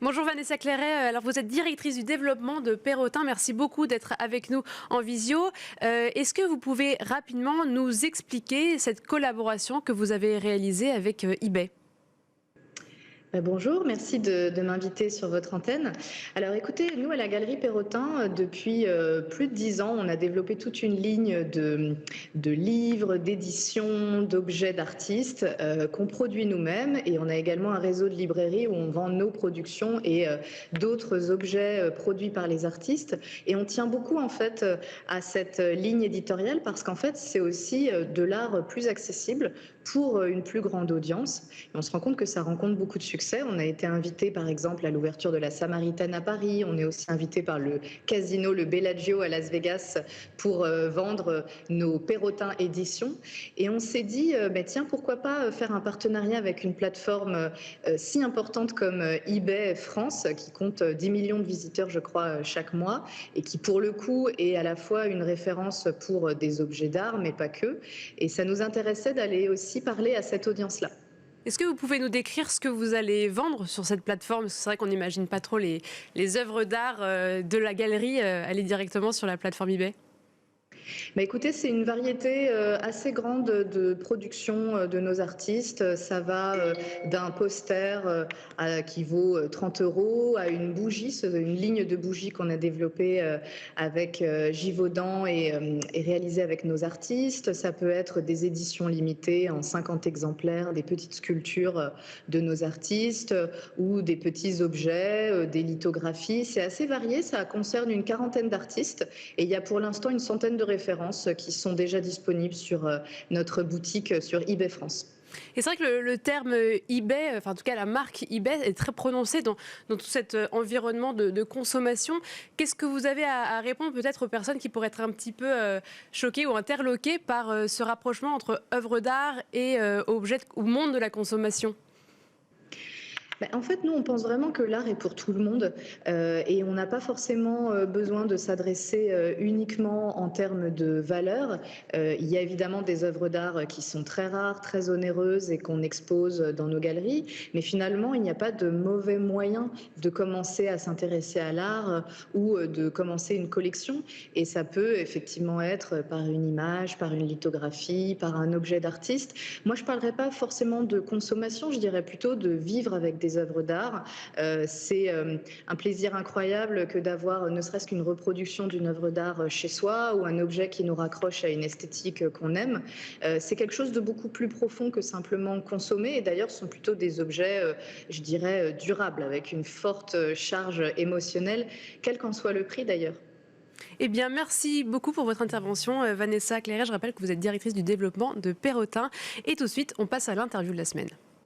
Bonjour Vanessa Clairet, alors vous êtes directrice du développement de Perrotin, merci beaucoup d'être avec nous en visio. Est-ce que vous pouvez rapidement nous expliquer cette collaboration que vous avez réalisée avec eBay ? Bonjour, merci de m'inviter sur votre antenne. Alors écoutez, nous à la Galerie Perrotin, depuis plus de 10 ans, on a développé toute une ligne de livres, d'éditions, d'objets d'artistes qu'on produit nous-mêmes, et on a également un réseau de librairies où on vend nos productions et d'autres objets produits par les artistes. Et on tient beaucoup en fait à cette ligne éditoriale parce qu'en fait c'est aussi de l'art plus accessible pour une plus grande audience. Et on se rend compte que ça rencontre beaucoup de succès. On a été invité par exemple à l'ouverture de la Samaritaine à Paris. On est aussi invité par le casino, le Bellagio à Las Vegas pour vendre nos Perrotin éditions. Et on s'est dit, tiens, pourquoi pas faire un partenariat avec une plateforme si importante comme eBay France, qui compte 10 millions de visiteurs, je crois, chaque mois, et qui pour le coup est à la fois une référence pour des objets d'art, mais pas que. Et ça nous intéressait d'aller aussi parler à cette audience-là. Est-ce que vous pouvez nous décrire ce que vous allez vendre sur cette plateforme ? Parce que c'est vrai qu'on n'imagine pas trop les œuvres d'art de la galerie aller directement sur la plateforme eBay. Écoutez, c'est une variété assez grande de productions de nos artistes. Ça va d'un poster qui vaut 30 € à une bougie, une ligne de bougies qu'on a développée avec Givaudan et réalisée avec nos artistes. Ça peut être des éditions limitées en 50 exemplaires, des petites sculptures de nos artistes ou des petits objets, des lithographies. C'est assez varié, ça concerne une quarantaine d'artistes et il y a pour l'instant une centaine de références qui sont déjà disponibles sur notre boutique sur eBay France. Et c'est vrai que le terme eBay, enfin en tout cas la marque eBay est très prononcée dans tout cet environnement de consommation. Qu'est-ce que vous avez à répondre peut-être aux personnes qui pourraient être un petit peu choquées ou interloquées par ce rapprochement entre œuvres d'art et objets ou monde de la consommation ? En fait, nous, on pense vraiment que l'art est pour tout le monde et on n'a pas forcément besoin de s'adresser uniquement en termes de valeur. Il y a évidemment des œuvres d'art qui sont très rares, très onéreuses et qu'on expose dans nos galeries, mais finalement, il n'y a pas de mauvais moyen de commencer à s'intéresser à l'art ou de commencer une collection. Et ça peut effectivement être par une image, par une lithographie, par un objet d'artiste. Moi, je ne parlerai pas forcément de consommation, je dirais plutôt de vivre avec des œuvres d'art. C'est un plaisir incroyable que d'avoir ne serait-ce qu'une reproduction d'une œuvre d'art chez soi ou un objet qui nous raccroche à une esthétique qu'on aime. C'est quelque chose de beaucoup plus profond que simplement consommer, et d'ailleurs ce sont plutôt des objets, je dirais, durables, avec une forte charge émotionnelle, quel qu'en soit le prix d'ailleurs. Eh bien, merci beaucoup pour votre intervention, Vanessa Clairet. Je rappelle que vous êtes directrice du développement de Perrotin. Et tout de suite, on passe à l'interview de la semaine.